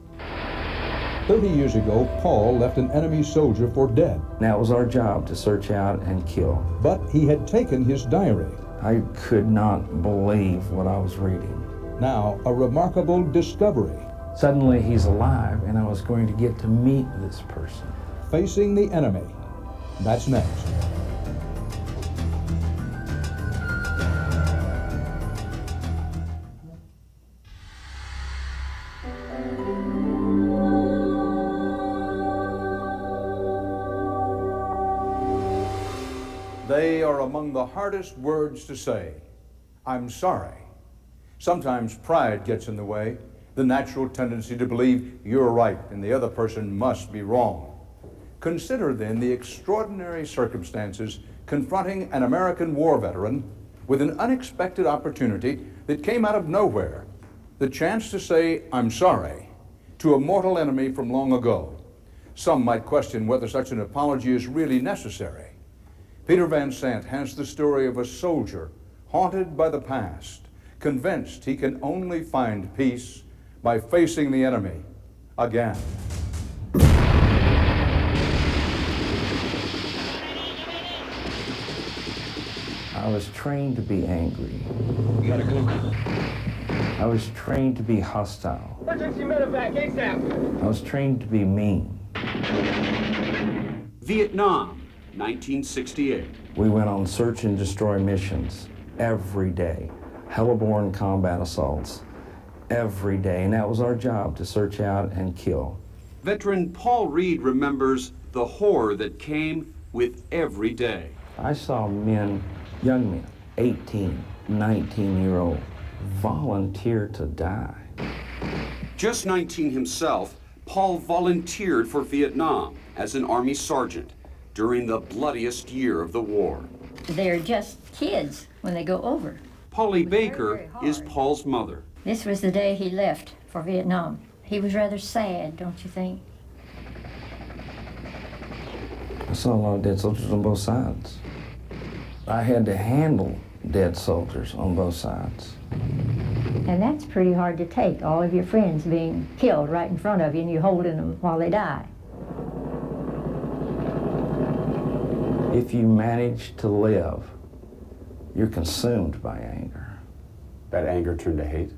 30 years ago, Paul left an enemy soldier for dead. Now it was our job to search out and kill. But he had taken his diary. I could not believe what I was reading. Now, a remarkable discovery. Suddenly he's alive, and I was going to get to meet this person. Facing the enemy. That's next. They are among the hardest words to say. I'm sorry. Sometimes pride gets in the way, the natural tendency to believe you're right and the other person must be wrong. Consider then the extraordinary circumstances confronting an American war veteran with an unexpected opportunity that came out of nowhere, the chance to say, I'm sorry, to a mortal enemy from long ago. Some might question whether such an apology is really necessary. Peter Van Sant has the story of a soldier haunted by the past, convinced he can only find peace by facing the enemy again. I was trained to be angry. You gotta go. I was trained to be hostile. Emergency medevac, ASAP. I was trained to be mean. Vietnam, 1968. We went on search and destroy missions every day. Heliborne combat assaults every day, and that was our job, to search out and kill. Veteran Paul Reed remembers the horror that came with every day. I saw men, young men, 18, 19-year-old, volunteer to die. Just 19 himself, Paul volunteered for Vietnam as an Army sergeant during the bloodiest year of the war. They're just kids when they go over. Polly Baker is Paul's mother. This was the day he left for Vietnam. He was rather sad, don't you think? I saw a lot of dead soldiers on both sides. I had to handle dead soldiers on both sides. And that's pretty hard to take, all of your friends being killed right in front of you and you holding them while they die. If you manage to live, you're consumed by anger. That anger turned to hate?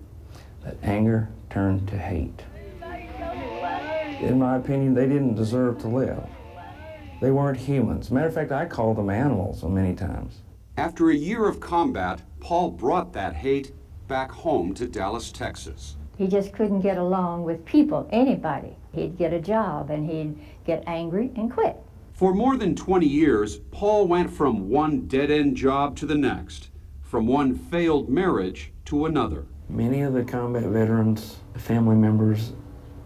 That anger turned to hate. In my opinion, they didn't deserve to live. They weren't humans. Matter of fact, I called them animals many times. After a year of combat, Paul brought that hate back home to Dallas, Texas. He just couldn't get along with people, anybody. He'd get a job and he'd get angry and quit. For more than 20 years, Paul went from one dead-end job to the next, from one failed marriage to another. Many of the combat veterans, family members,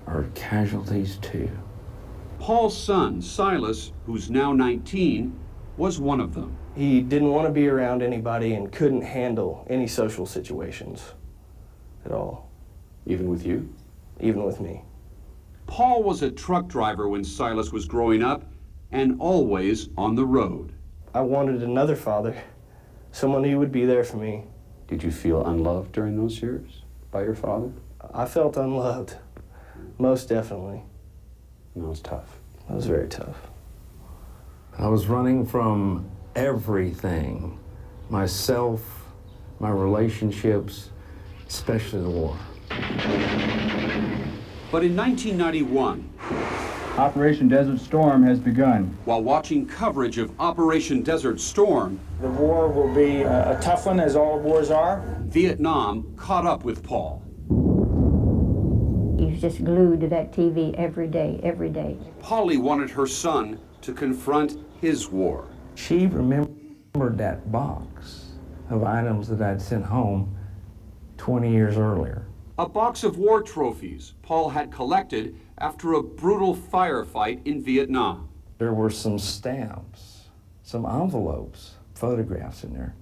are casualties too. Paul's son, Silas, who's now 19, was one of them. He didn't want to be around anybody and couldn't handle any social situations at all. Even with you? Even with me. Paul was a truck driver when Silas was growing up and always on the road. I wanted another father, someone who would be there for me. Did you feel unloved during those years by your father? I felt unloved, most definitely. And that was tough. That was very tough. I was running from everything, myself, my relationships, especially the war. But in 1991, Operation Desert Storm has begun. while watching coverage of Operation Desert Storm, The war will be a tough one, as all wars are. Vietnam caught up with Paul. He was just glued to that TV every day, every day. Polly wanted her son to confront his war. She remembered that box of items that I'd sent home 20 years earlier. A box of war trophies Paul had collected after a brutal firefight in Vietnam. There were some stamps, some envelopes, photographs in there.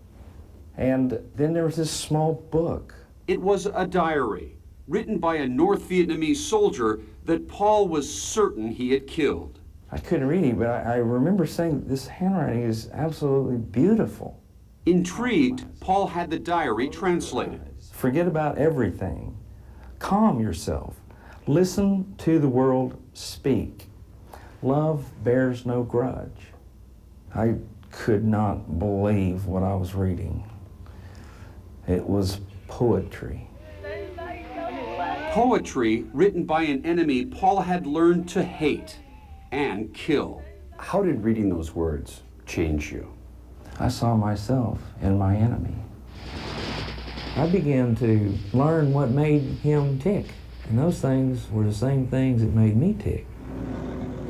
And then there was this small book. It was a diary written by a North Vietnamese soldier that Paul was certain he had killed. I couldn't read it, but I remember saying, this handwriting is absolutely beautiful. Intrigued, Paul had the diary translated. Forget about everything. Calm yourself. Listen to the world speak. Love bears no grudge. I could not believe what I was reading. It was poetry. Poetry written by an enemy Paul had learned to hate and kill. How did reading those words change you? I saw myself in my enemy. I began to learn what made him tick. And those things were the same things that made me tick.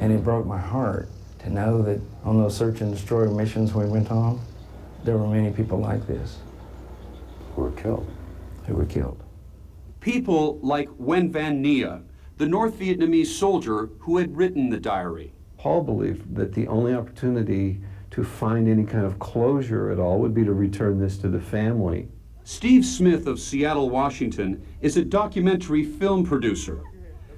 And it broke my heart to know that on those search and destroy missions we went on, there were many people like this. Who were killed. Who were killed. People like Nguyen Van Nia, the North Vietnamese soldier who had written the diary. Paul believed that the only opportunity to find any kind of closure at all would be to return this to the family. Steve Smith of Seattle, Washington, is a documentary film producer.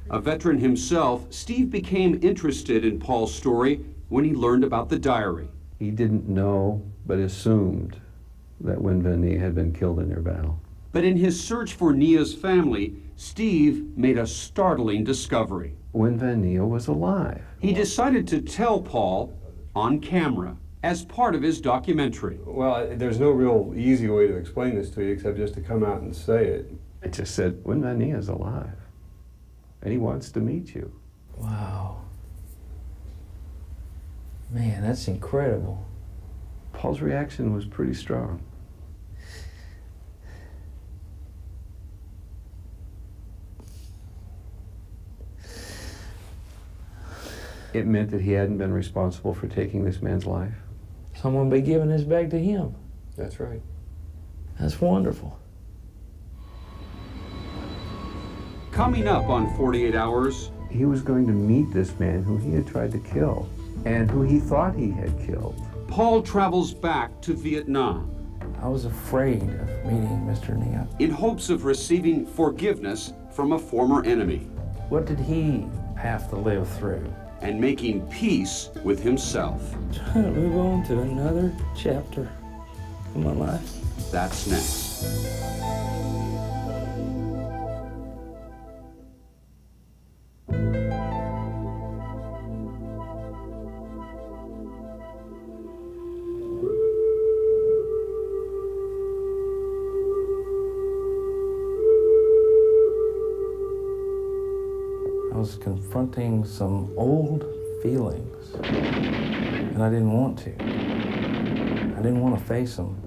A veteran himself, Steve became interested in Paul's story when he learned about the diary. He didn't know, but assumed that Nguyen Van Nia had been killed in their battle. But in his search for Nia's family, Steve made a startling discovery. When Van Nia was alive. He decided to tell Paul on camera as part of his documentary. Well, there's no real easy way to explain this to you except just to come out and say it. I just said, when Van Nia is alive, and he wants to meet you. Wow. Man, that's incredible. Paul's reaction was pretty strong. It meant that he hadn't been responsible for taking this man's life. Someone be giving this back to him. That's right. That's wonderful. Coming up on 48 Hours. He was going to meet this man who he had tried to kill and who he thought he had killed. Paul travels back to Vietnam. I was afraid of meeting Mr. Nia. In hopes of receiving forgiveness from a former enemy. What did he have to live through? And making peace with himself. Trying to move on to another chapter of my life. That's next. I was confronting some old feelings, and I didn't want to. I didn't want to face them.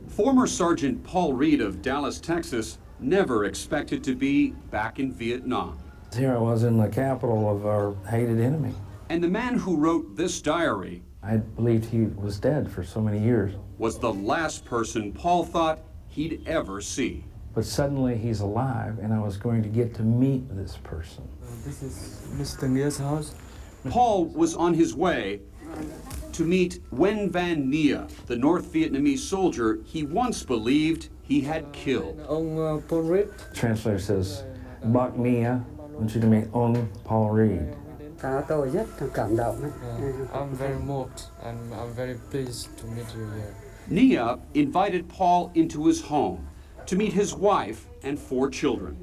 Former Sergeant Paul Reed of Dallas, Texas, never expected to be back in Vietnam. Here I was in the capital of our hated enemy. And the man who wrote this diary, I believed he was dead for so many years. Was the last person Paul thought he'd ever see. But suddenly he's alive, and I was going to get to meet this person. This is Mr. Nia's house. Paul was on his way to meet Nguyen Van Nia, the North Vietnamese soldier he once believed he had killed. Ông Paul Reed. Translator says, Bác Nia wants you to meet ông Paul Reed. I'm very moved and I'm very pleased to meet you here. Nia invited Paul into his home to meet his wife and 4 children.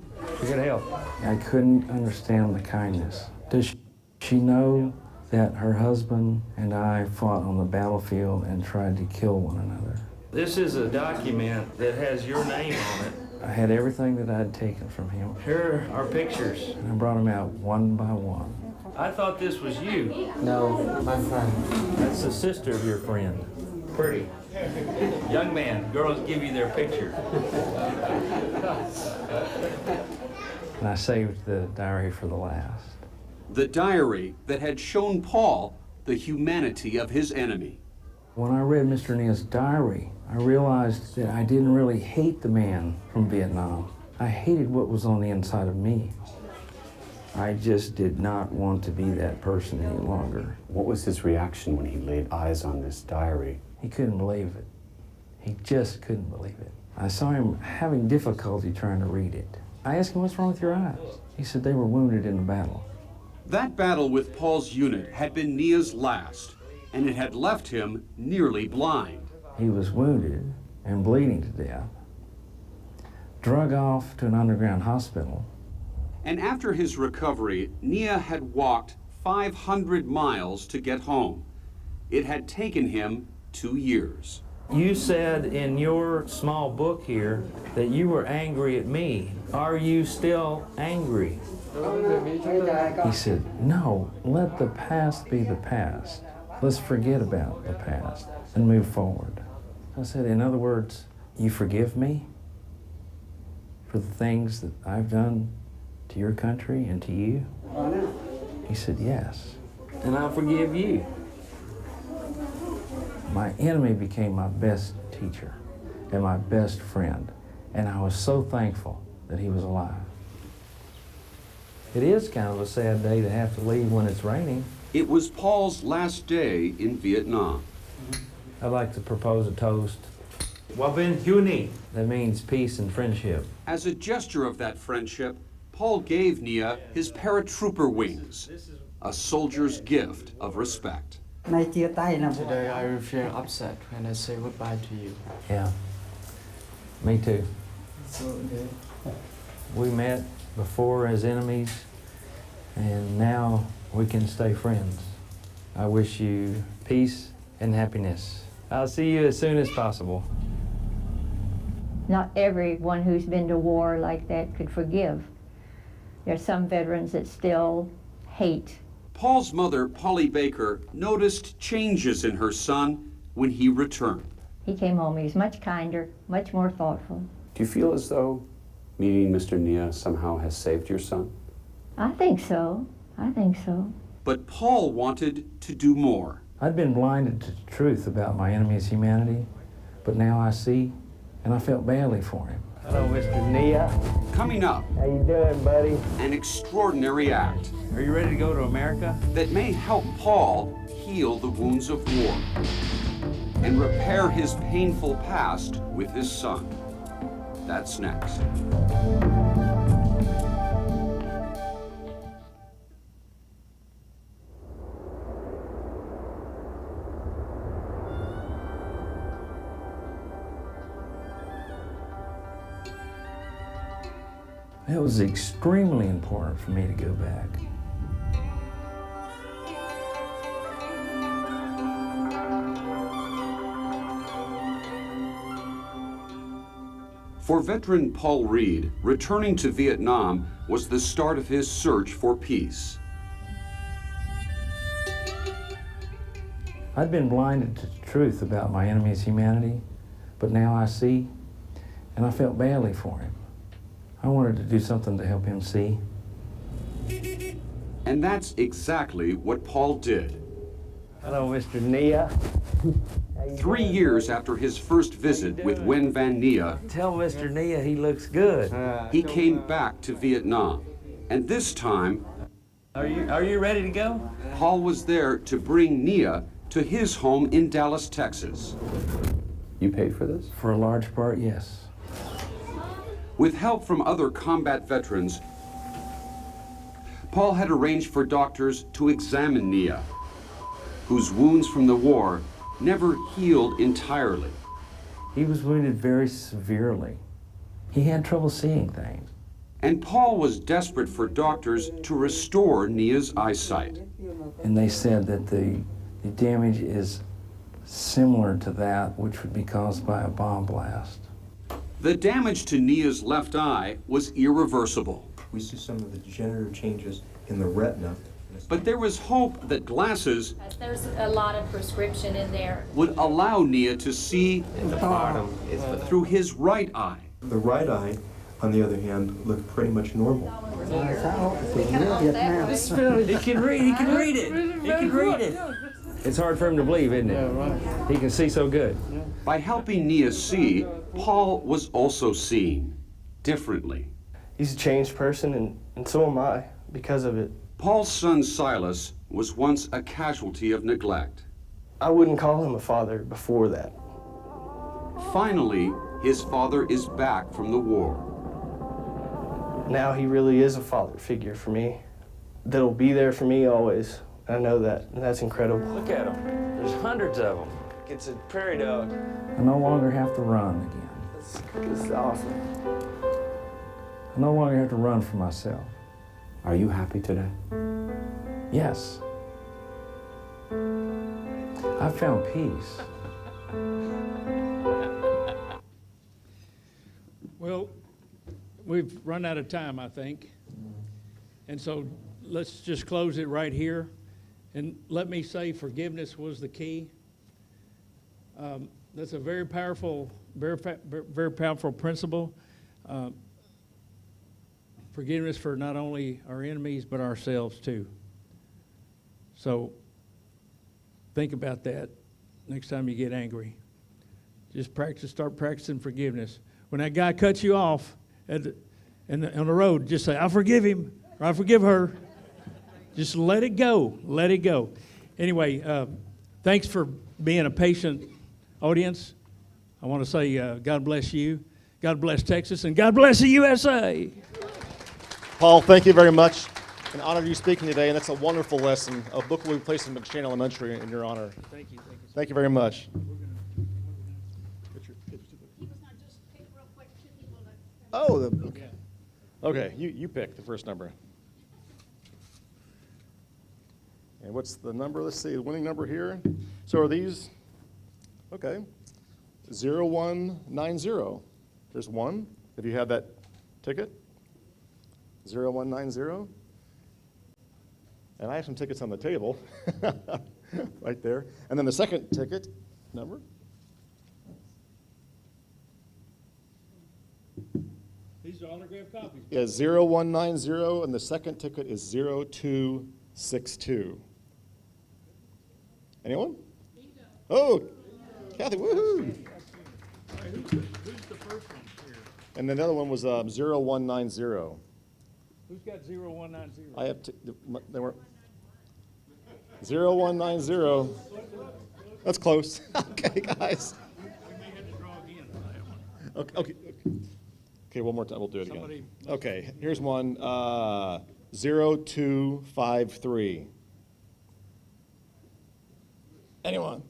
You gotta help. I couldn't understand the kindness. Does she know that her husband and I fought on the battlefield and tried to kill one another? This is a document that has your name on it. I had everything that I'd taken from him. Here are pictures. And I brought them out one by one. I thought this was you. No, my friend. That's the sister of your friend. Pretty. Young man, girls give you their picture. And I saved the diary for the last. The diary that had shown Paul the humanity of his enemy. When I read Mr. Nia's diary, I realized that I didn't really hate the man from Vietnam. I hated what was on the inside of me. I just did not want to be that person any longer. What was his reaction when he laid eyes on this diary? He couldn't believe it. He just couldn't believe it. I saw him having difficulty trying to read it. I asked him, what's wrong with your eyes? He said they were wounded in the battle. That battle with Paul's unit had been Nia's last, and it had left him nearly blind. He was wounded and bleeding to death, drug off to an underground hospital. And after his recovery, Nia had walked 500 miles to get home. It had taken him 2 years. You said in your small book here that you were angry at me. Are you still angry? He said, no, let the past be the past. Let's forget about the past and move forward. I said, in other words, you forgive me for the things that I've done to your country and to you? He said, yes. And I forgive you. My enemy became my best teacher and my best friend, and I was so thankful that he was alive. It is kind of a sad day to have to leave when it's raining. It was Paul's last day in Vietnam. I'd like to propose a toast. Wabin Huni. That means peace and friendship. As a gesture of that friendship, Paul gave Nia his paratrooper wings, a soldier's gift of respect. Today I will feel upset when I say goodbye to you. Yeah, me too. So okay. We met before as enemies, and now we can stay friends. I wish you peace and happiness. I'll see you as soon as possible. Not everyone who's been to war like that could forgive. There's some veterans that still hate. Paul's mother, Polly Baker, noticed changes in her son when he returned. He came home, he was much kinder, much more thoughtful. Do you feel as though meeting Mr. Nia somehow has saved your son? I think so. I think so. But Paul wanted to do more. I'd been blinded to the truth about my enemy's humanity, but now I see, and I felt badly for him. Hello, Mr. Nia. Coming up, How you doing, buddy? an extraordinary act Are you ready to go to America? that may help Paul heal the wounds of war and repair his painful past with his son. That's next. It was extremely important for me to go back. For veteran Paul Reed, returning to Vietnam was the start of his search for peace. I'd been blinded to the truth about my enemy's humanity, but now I see, and I felt badly for him. I wanted to do something to help him see. And that's exactly what Paul did. Hello, Mr. Nia. 3 years after his first visit with Wen Van Nia, Tell Mr. Nia he looks good. he came back to Vietnam. And this time, Are you ready to go? Paul was there to bring Nia to his home in Dallas, Texas. You paid for this? For a large part, yes. With help from other combat veterans, Paul had arranged for doctors to examine Nia, whose wounds from the war never healed entirely. He was wounded very severely. He had trouble seeing things. And Paul was desperate for doctors to restore Nia's eyesight. And they said that the damage is similar to that which would be caused by a bomb blast. The damage to Nia's left eye was irreversible. We see some of the degenerative changes in the retina. But there was hope that glasses There's a lot of prescription in there. would allow Nia to see The bottom is through his right eye. the right eye, on the other hand, looked pretty much normal. He can read it. He can read it. It's hard for him to believe, isn't it? He can see so good. By helping Nia see, Paul was also seeing differently. He's a changed person, and so am I, because of it. Paul's son Silas was once a casualty of neglect. I wouldn't call him a father before that. Finally, his father is back from the war. Now he really is a father figure for me, that'll be there for me always. I know that, and that's incredible. Look at him. There's hundreds of them. It's a prairie dog. I no longer have to run again. It's awesome. I no longer have to run for myself. Are you happy today? Yes. I found peace. Well, we've run out of time, I think. And so let's just close it right here. And let me say forgiveness was the key. That's a very powerful, very powerful principle. Forgiveness for not only our enemies, but ourselves too. So think about that next time you get angry. Just start practicing forgiveness. When that guy cuts you off on the road, just say, I forgive him, or I forgive her. Just let it go, let it go. Anyway, thanks for being a patient audience. I want to say God bless you, God bless Texas, and God bless the USA. Paul, thank you very much. an honor you speaking today, and that's a wonderful lesson. A book will be placed in McShane Elementary in your honor. Thank you. Thank you very much. Oh, okay. You pick the first number. And what's the number? Let's see, the winning number here. So are these? Okay. 0190. There's one. If you have that ticket. 0190. And I have some tickets on the table right there. And then the second ticket number. These are autographed copies. Yeah, 0190, and the second ticket is 0262. Anyone? Oh, Kathy, woohoo! Who's the first one here? And then the other one was 0190. Who's got 0190? I have, they were 0190. That's close. Okay, guys. We may have to draw again for that one. Okay. Okay, one more time. We'll do it again. Somebody- Okay, here's one. 0253. Anyone?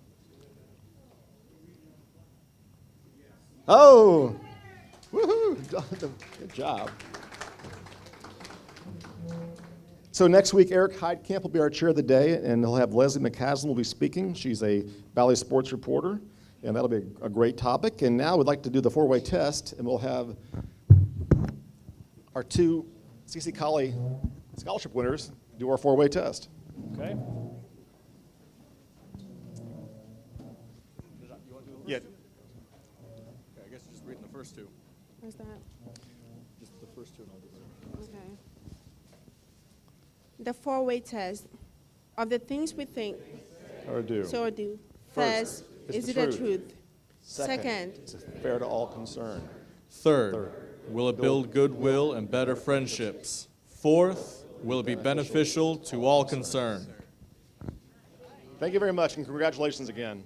Oh! Woohoo! Good job. So next week, Eric Heidkamp will be our chair of the day, and he'll have Leslie McCaslin will be speaking. She's a Valley sports reporter, and that'll be a great topic. And now we'd like to do the four-way test, and we'll have our two C.C.COLLIE scholarship winners do our four-way test. Okay. Yeah. Okay, I guess just reading the first two. Where's that? Just the first two. Okay. The four-way test. Of the things we think, Or do. so or do. First, First, it's is the it a truth. truth? Second, it's fair to all concerned. Third, will it build goodwill and better friendships? Fourth, will it be beneficial to all concerned? Thank you very much, and congratulations again.